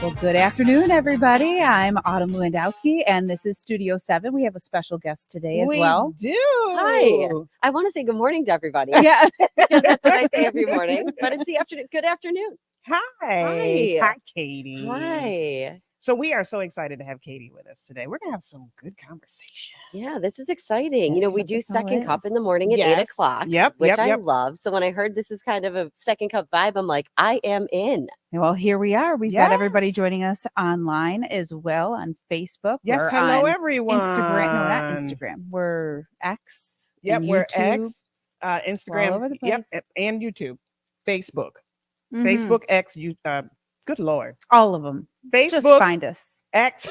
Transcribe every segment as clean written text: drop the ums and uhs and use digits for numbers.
Well, good afternoon, everybody. I'm Autumn Lewandowski, and this is Studio 7. We have a special guest today as well. We do. Hi. I want to say good morning to everybody. Yeah. Because that's what I say every morning. But it's the afternoon. Good afternoon. Hi. Hi. Hi, Katie. Hi. So we are so excited to have Katie with us today. We're going to have some good conversation. Yeah, this is exciting. You know, we do This all second cup in the is. morning at 8 Yes. o'clock, Yep, which yep, I yep. love. So when I heard this is kind of a second cup vibe, I'm like, I am in. Well, here we are. We've got everybody Yes. joining us online as well on Facebook. Yes, We're hello, on everyone. Instagram. No, not Instagram. We're X. Yep, and we're YouTube. X, Instagram, all over the yep, place. and YouTube, Facebook, Mhm. Facebook, X, good Lord. All of them. Just Facebook, find us. X.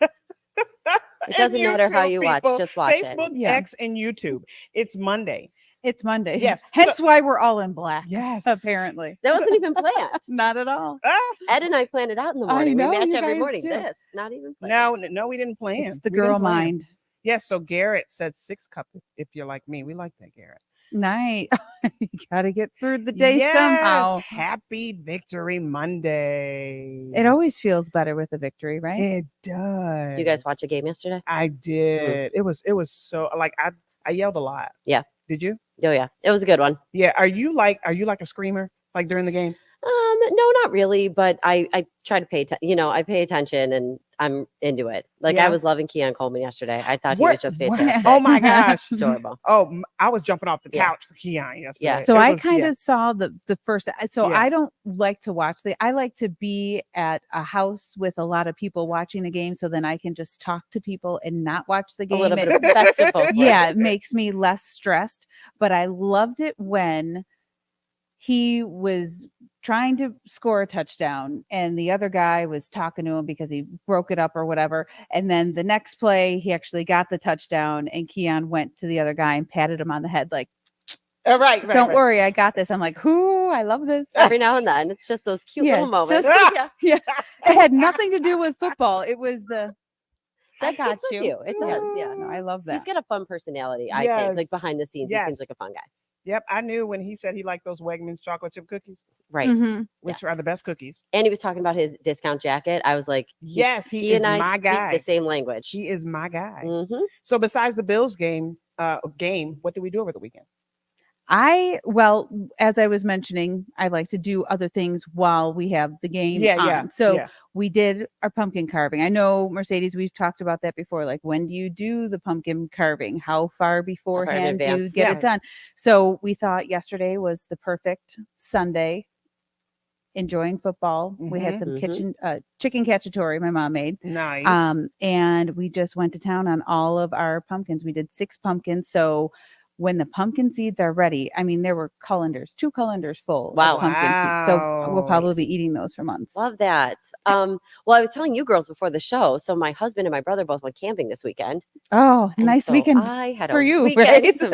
It doesn't matter how you watch, people. just watch it. Facebook, Yeah. X, and YouTube. It's Monday. It's Monday. Yes. Hence why we're all in black. Yes. Apparently. That wasn't even planned. Not at all. Ah, Ed and I planned it out in the I morning. know, We match you every guys morning. do. This, not even planned. no, we didn't plan. It's the We didn't girl plan. mind. Yes, so Garrett said 6 cup if you're like me. We like that, Garrett. Night. You got to get through the day somehow. Happy Victory Monday. It always feels better with a victory, right? It does. You guys watch a game yesterday? I did. It was so like I yelled a lot. Yeah. Did you? Oh, yeah. It was a good one. Yeah. Are you like a screamer like during the game? No, not really, but I try to pay attention. I pay attention and I'm into it. Like Yeah. I was loving Keon Coleman yesterday. I thought he What- was just what- fantastic. Oh my gosh. Adorable. Oh, I was jumping off the Yeah. couch for Keon yesterday. Yeah. So It I was- kind yeah. of saw the first. So Yeah. I don't like to watch I like to be at a house with a lot of people watching the game, so then I can just talk to people and not watch the A game. little It- bit of best of both worlds. yeah, it makes me less stressed. But I loved it when he was trying to score a touchdown and the other guy was talking to him because he broke it up or whatever. And then the next play, he actually got the touchdown and Keon went to the other guy and patted him on the head like, Right. don't worry, I got this. I'm like, who? I love this. Every now and then, it's just those cute Yeah, little moments. just- yeah, Yeah. It had nothing to do with football. It was I that got sticks with you. It Yeah. does. Yeah. No, I love that. He's got a fun personality. I Yes. think, like behind the scenes, he Yes. seems like a fun guy. Yep. I knew when he said he liked those Wegmans chocolate chip cookies, Right. Mhm. which Yes. are the best cookies. And he was talking about his discount jacket. I was like, Yes, he he is and I my speak guy. the same language. He is my guy. Mhm. So besides the Bills game, what did we do over the weekend? Well, as I was mentioning, I like to do other things while we have the game Yeah, on. yeah, So yeah. we did our pumpkin carving. I know, Mercedes, we've talked about that before. Like, when do you do the pumpkin carving? How far beforehand do you advance? get Yeah. it done? So we thought yesterday was the perfect Sunday. Enjoying football. We had some Mhm. chicken cacciatore my mom made. Nice. And we just went to town on all of our pumpkins. We did 6 pumpkins. So when the pumpkin seeds are ready, I mean, there were 2 colanders full Wow. of pumpkin seeds. So we'll Wow. probably be eating those for months. Love that. Well, I was telling you girls before the show. So my husband and my brother both went camping this weekend. Oh, and nice so weekend I had for a you, weekend right? to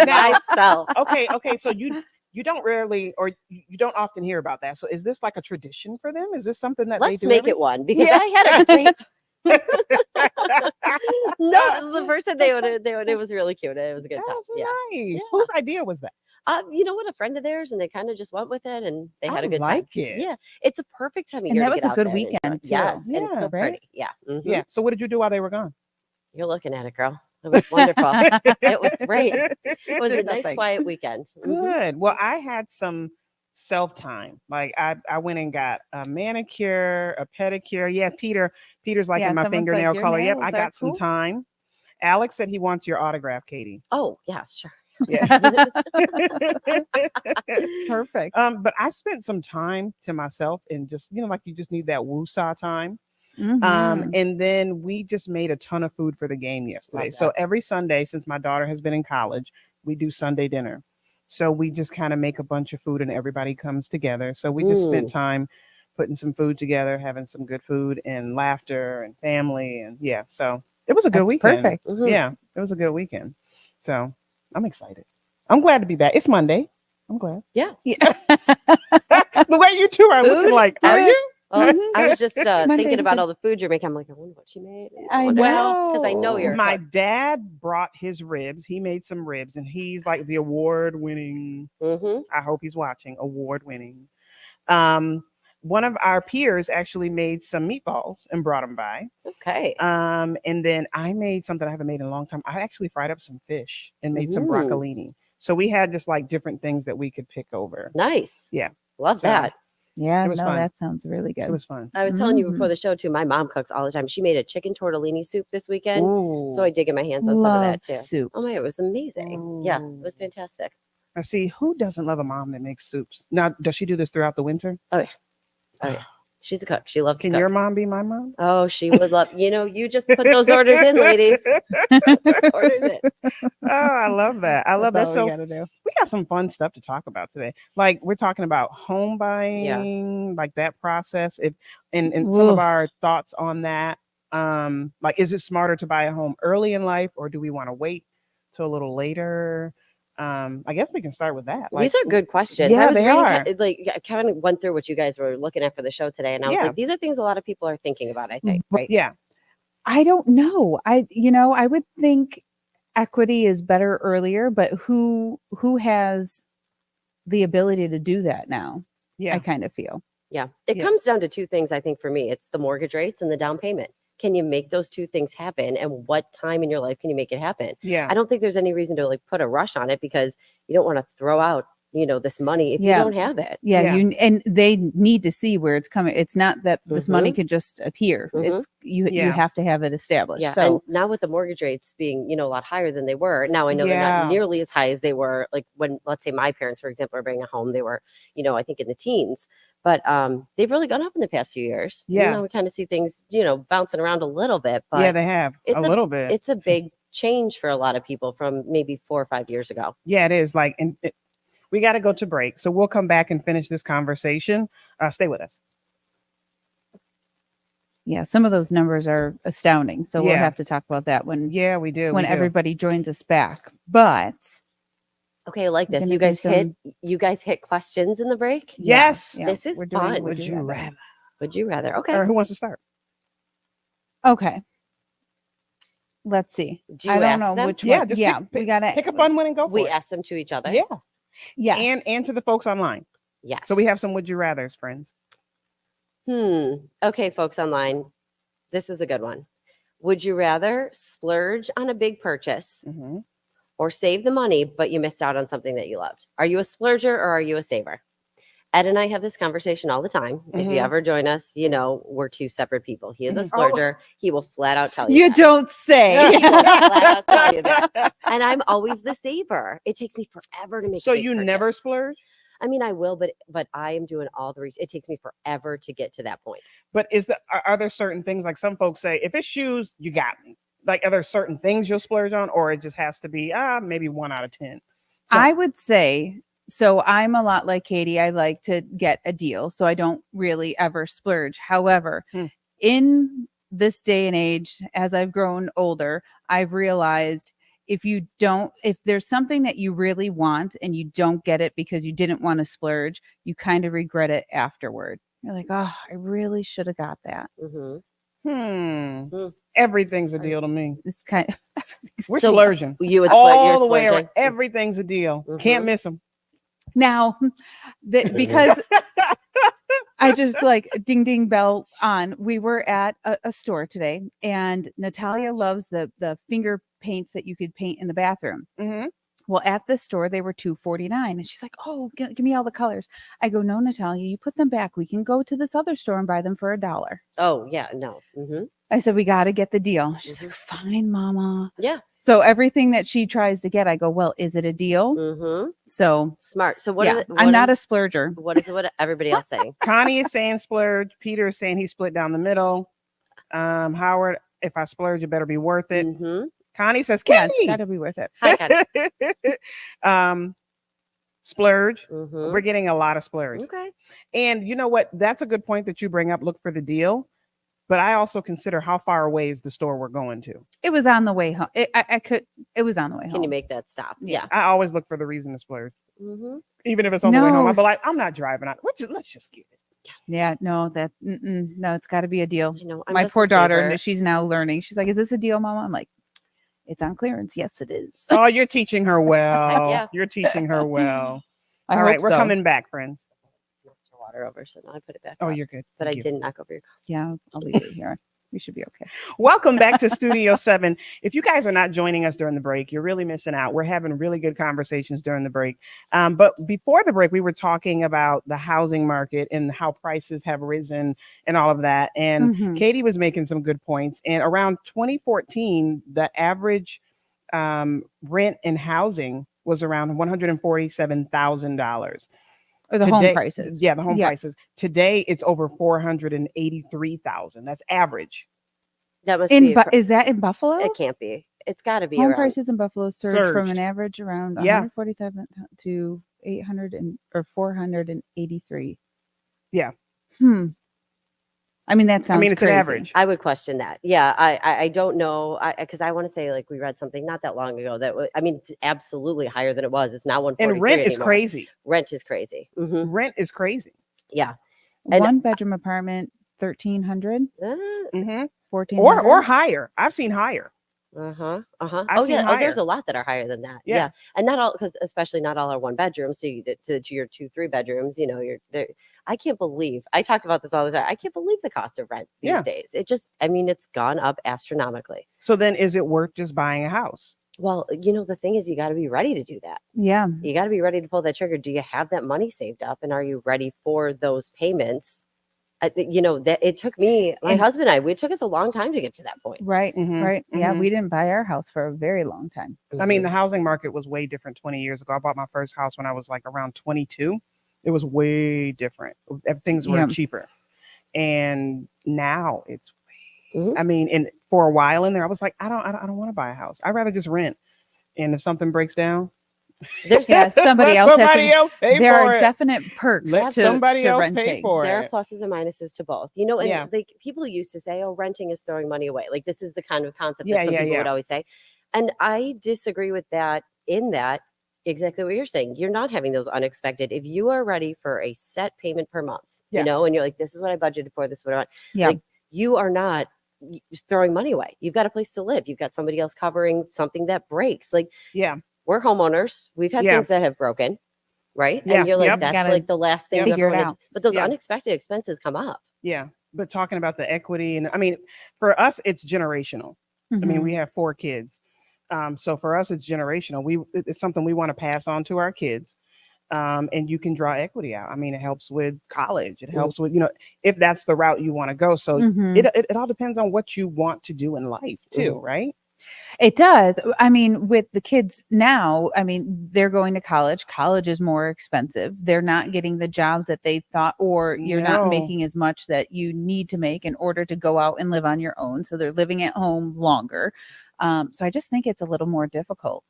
myself. Okay. So you don't rarely, or you don't often hear about that. So is this like a tradition for them? Is this something that Let's they do? make it one because Yeah. I had a great. No, this is the first time it was really cute. It was a good time. That's Yeah. nice. Yeah. Whose idea was that? You know what? A friend of theirs, and they kind of just went with it, and they had I a good like time. it. Yeah, it's a perfect time of And year. that to was get a out good there and enjoy weekend, it. too. Yes, and it's Yeah, so right? pretty. Yeah, mhm. Yeah. So what did you do while they were gone? You're looking at it, girl. It was wonderful. It was great. It was a Did nice, nothing. quiet weekend. Mhm. Good. Well, I had some self time. Like I went and got a manicure, a pedicure. Yeah, Peter's liking Yeah, my someone's like, fingernail "Your color. Yep, nails I are got some cool." time. Alex said he wants your autograph, Katie. Oh, yeah, sure. Yeah. Perfect. But I spent some time to myself and just, like you just need that woosah time. Mhm. And then we just made a ton of food for the game yesterday. Love So that. every Sunday, since my daughter has been in college, we do Sunday dinner. So we just kind of make a bunch of food and everybody comes together. So we just spent time putting some food together, having some good food and laughter and family. And yeah, so it was a good That's weekend. perfect. Mhm. Yeah, it was a good weekend. So I'm excited. I'm glad to be back. It's Monday. I'm glad. Yeah. The way you two are looking Food? like, are Yeah. you? Well, Mhm. I was just thinking Monday's about good. all the food you're making. I'm like, I wonder what she made. I wonder- know. because I know you're a My cook. dad brought his ribs. He made some ribs, and he's like the award-winning. Mhm. I hope he's watching. Award-winning one of our peers actually made some meatballs and brought them by. Okay. And then I made something I haven't made in a long time. I actually fried up some fish and made some Ooh. broccolini. So we had just like different things that we could pick over. Nice. Yeah. Love So, that. Yeah, It was no, fun. that sounds really good. It was fun. I was telling you Mhm. before the show too, my mom cooks all the time. She made a chicken tortellini soup this weekend. Ooh. So I did get my hands on some of that Love too. soups. Oh my, it was amazing. Yeah, it was fantastic. I see, who doesn't love a mom that makes soups? Now, does she do this throughout the winter? Oh yeah. She's a cook. She loves to Can cook. your mom be my mom? Oh, she would love, you just put those orders in, ladies. Put those orders in. Oh, I love that. I love that. That's all So we gotta do. we got some fun stuff to talk about today. Like we're talking about home buying, like that process. And some of Oof. our thoughts on that. Like, is it smarter to buy a home early in life, or do we want to wait till a little later? I guess we can start with that. Like, These are good questions. Yeah, I was they reading, are. I kind of went through what you guys were looking at for the show today, and I was Yeah. like, these are things a lot of people are thinking about, I think. Right. Yeah. I don't know. I would think equity is better earlier, but who has the ability to do that now? Yeah. I kind of feel. Yeah. It Yeah. comes down to two things, I think, for me. It's the mortgage rates and the down payment. Can you make those two things happen? And what time in your life can you make it happen? Yeah. I don't think there's any reason to like put a rush on it because you don't want to throw out, this money if Yeah. you don't have it. Yeah, Yeah. and they need to see where it's coming. It's not that this money Mhm. could just appear. Mhm. It's you Yeah. have to have it established. Yeah. So And now with the mortgage rates being, a lot higher than they were. Now I know they're Yeah. not nearly as high as they were like when, let's say my parents, for example, are buying a home, they were, I think in the teens. But they've really gone up in the past few years. Yeah. Now we kind of see things, bouncing around a little bit. But Yeah, they have it's a little bit. it's a big change for a lot of people from maybe 4 or 5 years ago. Yeah, it is. Like, and we got to go to break. So we'll come back and finish this conversation. Stay with us. yeah, some of those numbers are astounding. So we'll Yeah. have to talk about that when Yeah, we do. when we do. everybody joins us back. But Okay, I like We're this. gonna You do guys hit questions in the break. Yes. yeah, This is we're doing fun. Would you rather? Would you rather? Okay. Or who wants to start? Okay. Let's see. Do you I don't ask know them? which Yeah, one. just Yeah, pick- we gotta. Pick a fun one and go for We it. ask them to each other. Yeah. Yes. And to the folks online. Yes. So we have some would you rathers, friends. Okay, folks online. This is a good one. Would you rather splurge on a big purchase Mhm. or save the money, but you missed out on something that you loved? Are you a splurger or are you a saver? Ed and I have this conversation all the time. If you Mhm. ever join us, we're two separate people. He is a Mhm. splurger. He will flat out tell you You that. don't say. He will flat out tell you that. And I'm always the saver. It takes me forever to make So a big you purchase. never splurge? I mean, I will, but I am doing all the research. It takes me forever to get to that point. But are there certain things, like some folks say, if it's shoes, you got me. Like, are there certain things you'll splurge on, or it just has to be maybe 1 out of 10? So, I would say so. I'm a lot like Katie. I like to get a deal, so I don't really ever splurge. However, in this day and age, as I've grown older, I've realized if there's something that you really want and you don't get it because you didn't want to splurge, you kind of regret it afterward. You're like, oh, I really should have got that. everything's a deal to me. This kind of We're So splurging. You would All the way splurging. around. Everything's a deal. Can't miss them. now because I just like ding ding bell on. We were at a store today, and Natalia loves the finger paints that you could paint in the bathroom. Mm-hmm. Well, at this store they were $2.49, and she's like, "Oh, give me all the colors." I go, "No, Natalia, you put them back. We can go to this other store and buy them for $1." Oh yeah, no. I said, "We got to get the deal." She's like, "Fine, Mama." Yeah. So everything that she tries to get, I go, "Well, is it a deal?" So Smart. So what? yeah, I'm not a splurger. What is what everybody else saying? Connie is saying splurge. Peter is saying he split down the middle. Howard, if I splurge, it better be worth it. Connie says, Yeah, Kenny. it's got to be worth it. Hi, Connie. Splurge. We're getting a lot of splurge. Okay. And you know what? That's a good point that you bring up. Look for the deal. But I also consider how far away is the store we're going to. It was on the way home. It was on the way home. Can you make that stop? Yeah. I always look for the reason to splurge. Even if it's on the way home, I'll be like, I'm not driving out. Let's just get it. Yeah, no, no, it's got to be a deal. I know. My poor daughter, she's now learning. She's like, "Is this a deal, Mama?" I'm like, "It's on clearance." Yes, it is. Oh, you're teaching her well. Yeah. You're teaching her well. I All right, hope we're so. coming back, friends. water over, so now I put it back Oh, up. you're good. But Thank I you. didn't knock over your coffee. Yeah, I'll leave it here. We should be okay. Welcome back to Studio 7. If you guys are not joining us during the break, you're really missing out. We're having really good conversations during the break. But before the break, we were talking about the housing market and how prices have risen and all of that. And Mhm. Katie was making some good points. And around 2014, the average rent in housing was around $147,000. Or the home prices. Yeah, the home Yeah. prices. Today, it's over 483,000. That's average. That must be. Is that in Buffalo? It can't be. It's got to be Home around. prices in Buffalo surged from an Surged. average around Yeah. 147 to 483. Yeah. I mean, that sounds it's crazy. an average. I would question that. Yeah, I don't know, because I want to say, like, we read something not that long ago that I mean, it's absolutely higher than it was. It's not 143 And rent is anymore. crazy. Rent is crazy. Rent is crazy. Yeah. And- One bedroom apartment, 1,300, Mm-hmm. 1,400. Or higher. I've seen higher. I've I've seen Oh, there's higher. a lot that are higher than that. Yeah. And not all, because especially not all are one bedroom. So you get to your 2-3 bedrooms, you're there. I can't believe, I talk about this all the time. I can't believe the cost of rent these Yeah. days. It just, I mean, it's gone up astronomically. So then is it worth just buying a house? Well, the thing is, you got to be ready to do that. Yeah. You got to be ready to pull that trigger. Do you have that money saved up, and are you ready for those payments? That it took me, my husband and I, it took us a long time to get to that point. Right. Mhm, Right. Yeah. mhm. We didn't buy our house for a very long time. I mean, the housing market was way different 20 years ago. I bought my first house when I was like around 22. It was way different. Things were Yeah. cheaper. And now it's Mhm. I mean, and for a while in there, I was like, I don't want to buy a house. I'd rather just rent. And if something breaks down, There's Yeah, somebody let else has somebody to- else pay There for are it. definite perks Let to, somebody to else renting. pay for there are it. pluses and minuses to both. And Yeah. like people used to say, oh, renting is throwing money away. Like this is the kind of concept Yeah, that some yeah, people would yeah. always say. And I disagree with that in that exactly what you're saying. You're not having those unexpected. If you are ready for a set payment per month, Yeah. and you're like, this is what I budgeted for, this is what I want. Yeah. Like you are not throwing money away. You've got a place to live. You've got somebody else covering something that breaks. Like Yeah. we're homeowners. We've had Yeah. things that have broken. Right. Yeah, And you're like, yep. that's Gotta like the last thing you figure ever it wanted. out. But those Yeah. unexpected expenses come up. Yeah. But talking about the equity, and I mean, for us, it's generational. I mean, Mhm. we have 4 kids. So for us, it's generational. It's something we want to pass on to our kids. And you can draw equity out. I mean, it helps with college. It helps with, if that's the route you want to go. So Mhm. it all depends on what you want to do in life too, right? It does. I mean, with the kids now, I mean, they're going to college. College is more expensive. They're not getting the jobs that they thought, or you're not No. making as much that you need to make in order to go out and live on your own. So they're living at home longer. So I just think it's a little more difficult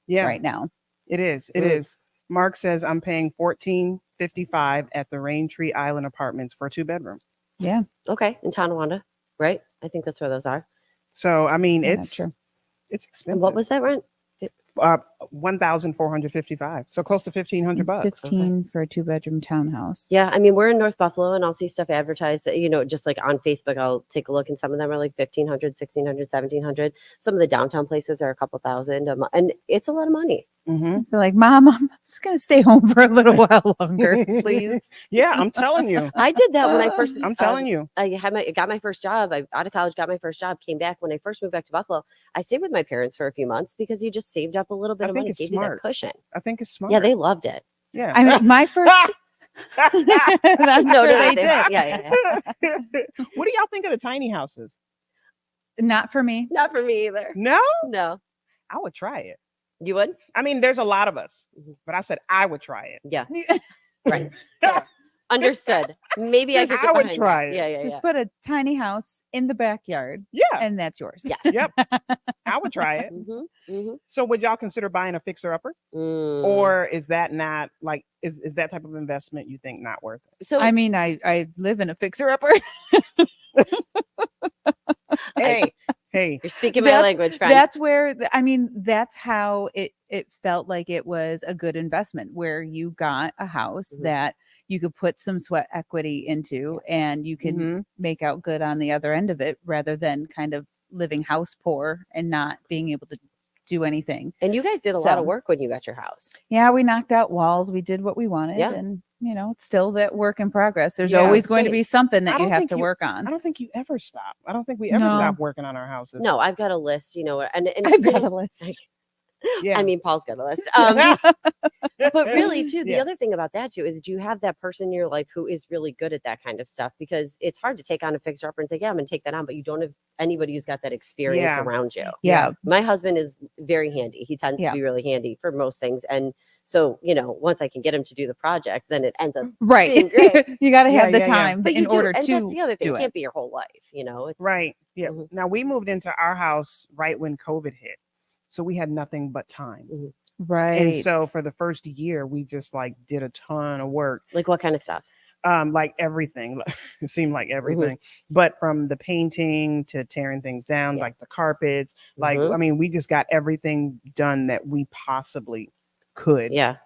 Yeah, right now. it is. It is. Mark says I'm paying $14.55 at the Raintree Island Apartments for a 2-bedroom. Yeah. Okay. In Tonawanda, right? I think that's where those are. So I mean, Yeah, that's it's true. expensive. And what was that rent? 1,455. So close to $1,500. 15 for a 2-bedroom townhouse. Yeah. I mean, we're in North Buffalo and I'll see stuff advertised, just like on Facebook, I'll take a look and some of them are like 1,500, 1,600, 1,700. Some of the downtown places are a couple thousand and it's a lot of money. Mm-hmm. They're like, Mom, I'm just going to stay home for a little while longer, please. Yeah, I'm telling you. I did that when I first, I'm telling you. I got my first job. I out of college, got my first job, came back. When I first moved back to Buffalo, I stayed with my parents for a few months because you just saved up a little bit I of think money, it's gave you that smart. cushion. I think it's smart. Yeah, they loved it. Yeah. I mean, my first. I'm No, sure they did. Yeah. What do y'all think of the tiny houses? Not for me. Not for me either. No, No, I would try it. you would? I mean, there's a lot of us, Mhm. but I said I would try it. Yeah, right. Yeah. Understood. Maybe I Just could I get would behind try that. it. Yeah. Just put a tiny house in the backyard, Yeah. and that's yours. Yeah. Yep. I would try it. So would y'all consider buying a fixer upper? Or is that not like is that type of investment you think not worth it? so I mean, I live in a fixer upper. Hey, you're speaking my That's- language, friend. That's where I mean, that's how it felt like it was a good investment, where you got a house Mhm. that you could put some sweat equity into, and you can Mhm. make out good on the other end of it, rather than kind of living house poor and not being able to do anything. And you guys did a lot of So- work when you got your house. Yeah, we knocked out walls. We did what we wanted, Yeah. and it's still that work in progress. There's Yeah. always going to be Same. something I that you don't have think to work on. I don't think you ever stop. I don't think we ever No. stop working on our houses. No, I've got a list, and I've you got know, a list. Yeah. I mean, Paul's got a list. But really, too, the Yeah. other thing about that too is, do you have that person in your life who is really good at that kind of stuff? Because it's hard to take on a fixer upper and say, "Yeah, I'm going to take that on," but you don't have anybody who's got that experience Yeah. around you. Yeah. My husband is very handy. He tends Yeah. to be really handy for most things, and so once I can get him to do the project, then it ends up being Right. great. You got to have the Yeah. time But in you do, order and to that's the other thing. do It it. can't be your whole life, It's Right. Yeah. Mhm. Now we moved into our house right when COVID hit. So we had nothing but time. Mhm. Right. And so for the first year, we just like did a ton of work. Like what kind of stuff? Like everything. It seemed like everything. But from the painting to tearing things down, Yeah. like the carpets, like Mhm. I mean, we just got everything done that we possibly could Yeah,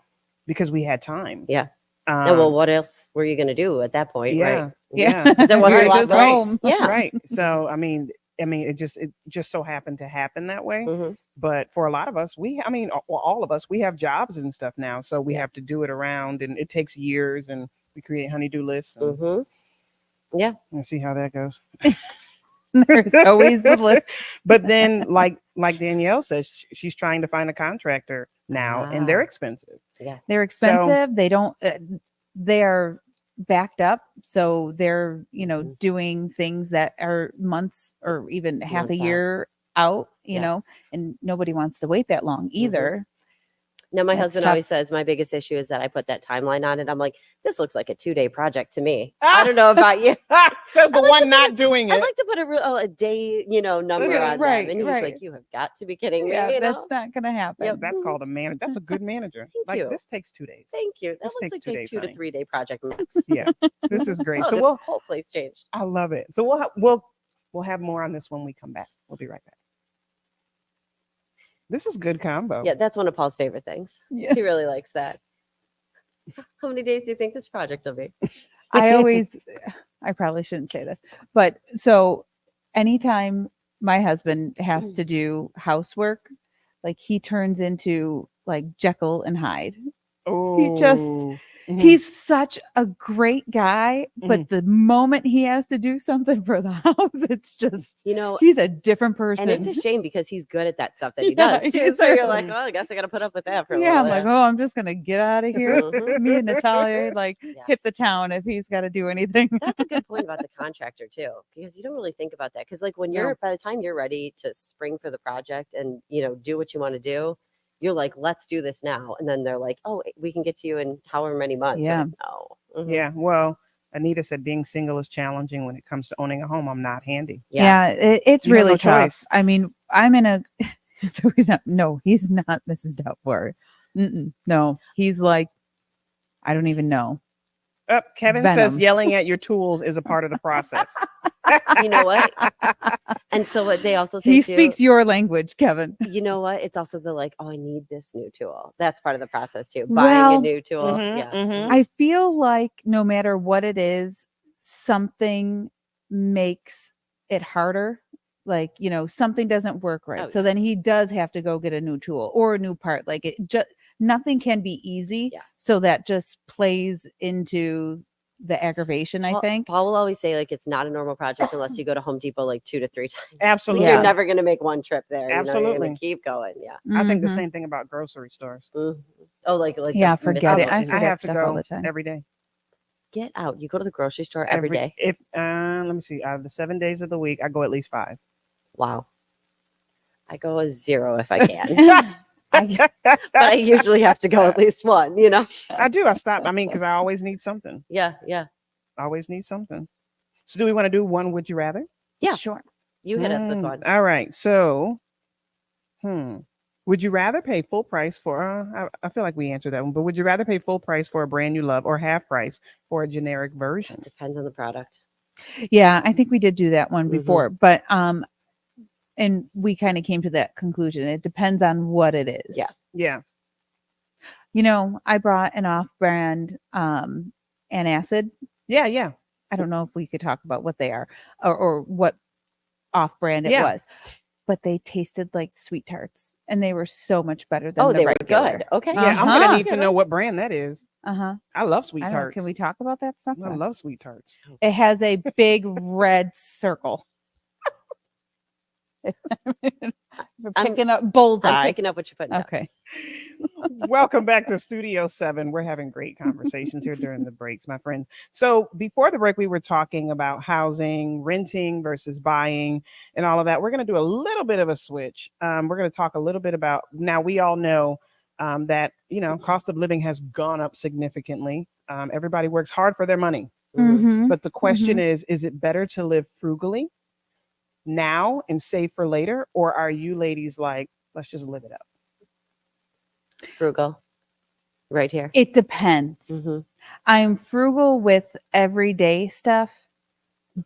because we had time. yeah. Oh, well, Um, what else were you going to do at that point, yeah. right? Yeah. There wasn't You're a lot just going- home. Yeah. Right. So it just so happened to happen that way. Mhm. But for a lot of us, all of us, we have jobs and stuff now, so we Yeah. have to do it around, and it takes years, and we create honeydew lists and, Mhm. Yeah. and see how that goes. There's always the list. But then, like Danielle says, she's trying to find a contractor now, and they're Ah. expensive. Yeah. They're expensive. They don't. They are backed up, so they're Mhm. doing things that are months or even half Months a out. year out. Yeah. And nobody wants to wait that long either. Now, my That's husband tough. always says my biggest issue is that I put that timeline on it. I'm like, this looks like a 2-day project to me. I don't know about you. Says the I'd like one to not doing I'd it. like to put a day, number on Right, them. And he's right. like, you have got to be kidding me. Yeah, that's not gonna happen. Yep. That's called a manager. That's a good manager. Thank Like you. this takes 2 days. Thank you. That This looks takes like 2 a days, 2 to honey. 3 day project max. Yeah, this is great. Oh, So this whole place changed. I love it. So we'll have more on this when we come back. We'll be right back. This is good combo. Yeah, that's one of Paul's favorite things. Yeah. He really likes that. How many days do you think this project will be? I probably shouldn't say this, but so anytime my husband has to do housework, like he turns into like Jekyll and Hyde. Oh, He's such a great guy, but the moment he has to do something for the house, it's just he's a different person. And it's a shame because he's good at that stuff that he Yeah, does too. he's So you're really- like, well, I guess I got to put up with that for a Yeah, I'm little like, bit. oh, I'm just gonna get out of here. Mhm. Me and Natalia Yeah. hit the town if he's got to do anything. That's a good point about the contractor too, because you don't really think about that. Because like when No. by the time you're ready to spring for the project and do what you want to do, you're like, let's do this now. And then they're like, oh, we can get to you in however many months. You're Yeah. like, no. Mhm. yeah. Well, Anita said being single is challenging when it comes to owning a home. I'm not handy. Yeah, it's You have really no tough. choice. I mean, I'm in a. So he's not. No, he's not Mrs. Doubtfire. No, he's like, I don't even know. Kevin Venom. says yelling at your tools is a part of the process. You know what? And so what they also say He too, speaks your language, Kevin. you know what? It's also the like, oh, I need this new tool. That's part of the process too. Buying a Well, new tool. Mhm, Yeah. mhm. I feel like no matter what it is, something makes it harder. Like, something doesn't work right. Oh, So yeah. then he does have to go get a new tool or a new part. Like it just nothing can be easy. Yeah. So that just plays into the aggravation, I think. Paul will always say like it's not a normal project unless you go to Home Depot like 2 to 3 times. Absolutely. Yeah. You're never going to make one trip there. You're Absolutely. going to keep going. Yeah. I think the Mhm. same thing about grocery stores. Mhm. Oh, like Yeah, the forget it. missing- I I forget have to stuff all go the time. every day. Get out. You go to the grocery store every day. If let me see, the 7 days of the week, I go at least 5. Wow. I go a 0 if I can. But I usually have to go at least one, I do. I stop. I mean, because I always need something. Yeah, yeah. I always need something. So, do we want to do one? Would you rather? Yeah. Sure. You hit us with one. All right. So, would you rather pay full price for? I feel like we answered that one, but would you rather pay full price for a brand new love or half price for a generic version? Depends on the product. Yeah, I think we did do that one Mhm. before, but and we kind of came to that conclusion. It depends on what it is. Yeah. Yeah. I brought an off-brand antacid. Yeah. Yeah. I don't know if we could talk about what they are or what off-brand it Yeah. was, but they tasted like sweet tarts, and they were so much better than Oh, the they were regular. good. Okay. Yeah, I'm gonna Uh-huh. need to know what brand that is. Uh-huh. I love sweet I don't know. tarts. Can we talk about that stuff? I love sweet tarts. It has a big red circle. We're I'm- picking up bullseye. I'm picking up what you're putting down. Okay. Welcome back to Studio 7. We're having great conversations here during the breaks, my friends. So before the break, we were talking about housing, renting versus buying, and all of that. We're going to do a little bit of a switch. We're going to talk a little bit about, now we all know that, cost of living has gone up significantly. Everybody works hard for their money. Mhm. But the question is it better to live frugally now and save for later? Or are you ladies like, let's just live it up? Frugal. Right here. It depends. Mhm. I'm frugal with everyday stuff,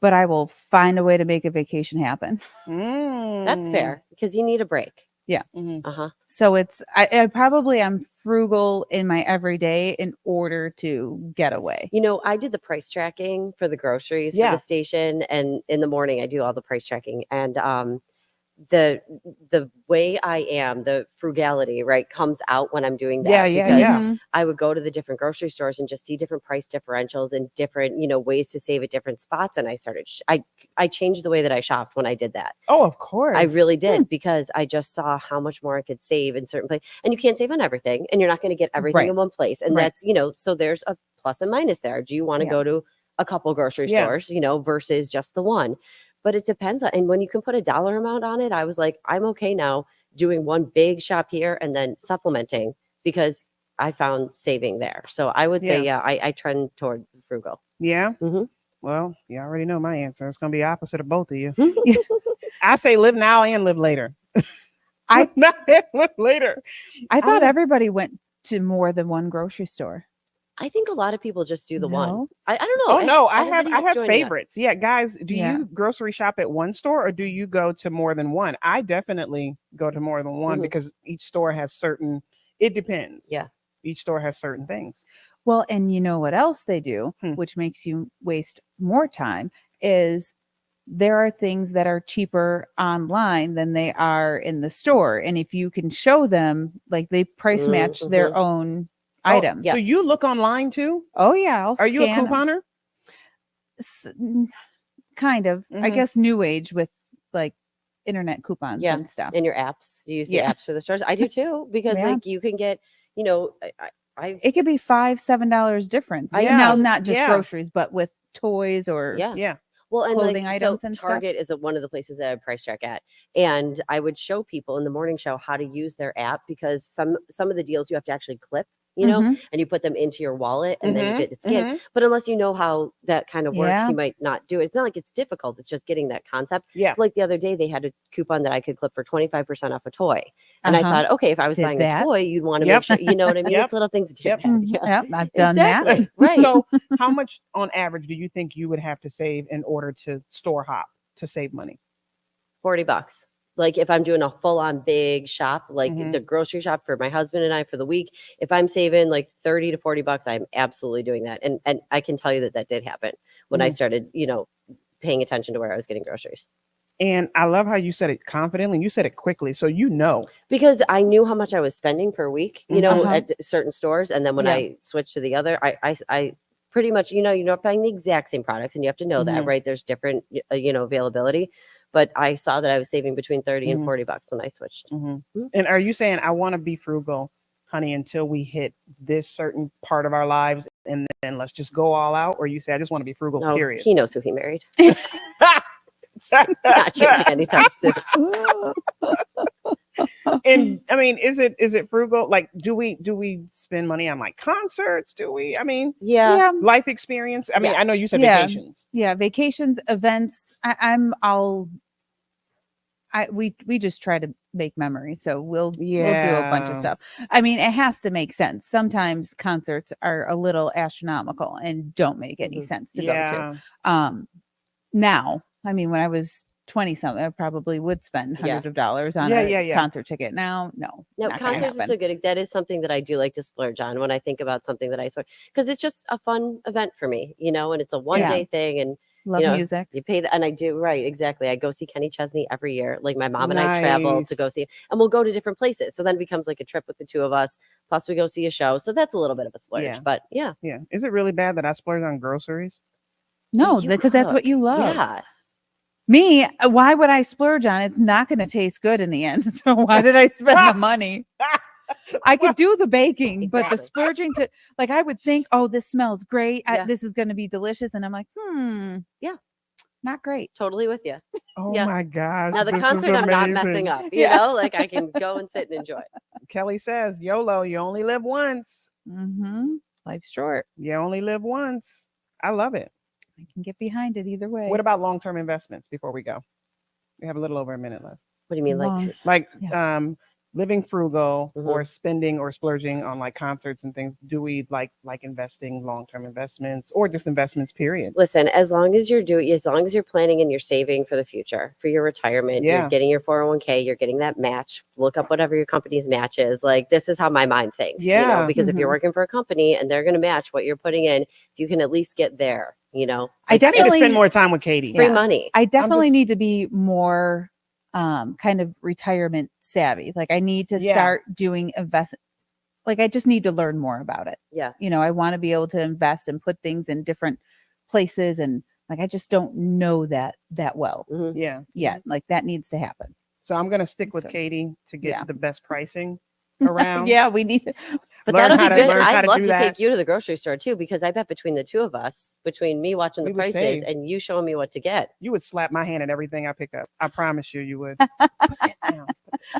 but I will find a way to make a vacation happen. That's Mm. fair because you need a break. Mhm. Uh-huh. So I probably am frugal in my everyday in order to get away. I did the price tracking for the groceries for Yeah. the station, and in the morning I do all the price tracking, and the way I am, the frugality, right, comes out when I'm doing that. Yeah, yeah, because yeah. Mhm. I would go to the different grocery stores and just see different price differentials and different, ways to save at different spots. And I started, I changed the way that I shopped when I did that. Oh, of course. I really did, because I just saw how much more I could save in certain places. And you can't save on everything, and you're not going to get everything Right. in one place. And Right. that's, so there's a plus and minus there. Do you want to Yeah. go to a couple grocery Yeah. stores, versus just the one? But it depends on, and when you can put a dollar amount on it, I was like, I'm okay now doing one big shop here and then supplementing, because I found saving there. So I would say, I trend toward frugal. Yeah. Mhm. Well, you already know my answer. It's going to be opposite of both of you. I say live now and live later. I Live now and live later. I thought I- everybody went to more than one grocery store. I think a lot of people just do the one. No? I don't know. Oh no, I Everybody have is joining us. favorites. Yeah, guys, do Yeah. you grocery shop at one store or do you go to more than one? I definitely go to more than one Mhm. because each store has certain, it depends. Yeah. Each store has certain things. Well, and you know what else they do, which makes you waste more time, is there are things that are cheaper online than they are in the store. And if you can show them, like, they price match their own items. So you look online too? Oh yeah, I'll Are you a scan 'em. couponer? Kind of. I Mhm. guess new age with like internet coupons Yeah. and stuff. In your apps. Do you use the Yeah. apps for the stores? I do too, because Yeah. like you can get, I It could be $5-7 difference. Yeah. Now, not just Yeah. groceries, but with toys or yeah. Yeah. Well, and clothing like, items so and stuff. Target is one of the places that I price check at, and I would show people in the morning show how to use their app, because some of the deals you have to actually clip, Mhm. and you put them into your wallet, and then you Mhm, get it scanned. mhm. But unless you know how that kind of works, Yeah. you might not do it. It's not like it's difficult. It's just getting that concept. Yeah. Like the other day, they had a coupon that I could clip for 25% off a toy. And I Uh-huh. thought, okay, if I was Did buying that. a toy, you'd want to Yep. make sure, you know what I mean? Yep. It's little things to do Yep. that. Mhm. Yeah. Yep, I've done that. Exactly. Right. So how much on average do you think you would have to save in order to store hop to save money? $40. Like if I'm doing a full on big shop, like Mhm. the grocery shop for my husband and I for the week, if I'm saving like 30 to $40, I'm absolutely doing that. And I can tell you that that did happen when I Mhm. started, paying attention to where I was getting groceries. And I love how you said it confidently. You said it quickly. So you know. Because I knew how much I was spending per week, Uh-huh. at certain stores. And then when Yeah. I switched to the other, I pretty much, you're not buying the exact same products, and you have to know that, Mhm. right? There's different, availability. But I saw that I was saving between 30 and Mhm. $40 when I switched. Mhm. Mhm. And are you saying I want to be frugal, honey, until we hit this certain part of our lives and then let's just go all out? Or you say I just want to be frugal, No, period? he knows who he married. Not changing anytime soon. And I mean, is it frugal? Like, do we spend money on like concerts? Do we? I mean, Yeah. Yeah. life experience. I mean, I Yes. know you said Yeah. vacations. Yeah, vacations, events. We just try to make memories, so we'll do a bunch of Yeah. stuff. I mean, it has to make sense. Sometimes concerts are a little astronomical and don't make any Mhm. sense to go to. Yeah. Now, I mean, when I was 20 something, I probably would spend Yeah. hundreds of dollars on Yeah, a yeah. concert ticket. Now, no, No, not gonna concerts is happen. a good. That is something that I do like to splurge on when I think about something that I splurge, because it's just a fun event for me, and it's a one day thing, and Love You know, music. You pay and I do, right, exactly. I go see Kenny Chesney every year. Like my mom and I travel to go see, and we'll go to different places. So then it becomes like a trip with the two of us. Plus we go see a show. So that's a little bit of a splurge. Yeah. But yeah. Yeah. Is it really bad that I splurge on groceries? No, You because that's what cook. you love. Yeah. Me, why would I splurge on it? It's not going to taste good in the end. So why did I spend the money? I could do the baking, but the Exactly. splurging to, like, I would think, oh, this smells great. Yeah. This is going to be delicious. And I'm like, Yeah. not great. Totally with you. Oh Yeah. my gosh. Now the this is concert I'm not amazing. messing up. You Yeah. know, like I can go and sit and enjoy. Kelly says, YOLO, you only live once. Mm-hmm. Life's short. You only live once. I love it. I can get behind it either way. What about long-term investments before we go? We have a little over a minute left. What do you mean? Long- Like Living frugal Mhm. or spending or splurging on like concerts and things. Do we like investing long-term investments or just investments period? listen, as long as you're planning and you're saving for the future, for your retirement, Yeah. you're getting your 401k, you're getting that match. Look up whatever your company's match is. Like this is how my mind thinks. You Yeah. know, because if you're Mhm. working for a company and they're going to match what you're putting in, you can at least get there. You know, I I need to definitely spend more time with Katie. free Yeah. money. I definitely just- need to be more kind of retirement savvy. Like I need to Yeah. start doing like I just need to learn more about it. Yeah. You know, I want to be able to invest and put things in different places, and like I just don't know that well. Mhm. Yeah. Yeah, like that needs to happen. So I'm going to stick with So- Katie to get Yeah. the best pricing around. Yeah, we need to. But Learn that'll how be to- good. learn how I'd to love do to that. take you to the grocery store too, because I bet between the two of us, between me watching the We would prices save. and you showing me what to get, You would slap my hand at everything I pick up. I promise you would. Put that down.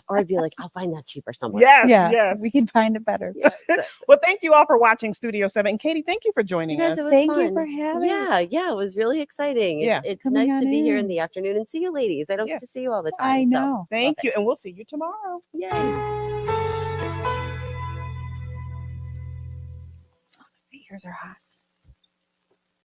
or I'd be like, I'll find that cheaper somewhere. Yes, Yeah, yes. we can find it better. Yeah, exactly. Well, thank you all for watching Studio 7. And Katie, thank you for joining You guys, us. it was Thank you fun. for having. Yeah, it was really exciting. Yeah. It's Coming nice to on be here in in. the afternoon and see you ladies. I don't get to Yes. see you all the time. I so know. Thank love you. And we'll see you tomorrow. it. Yay. My ears are hot.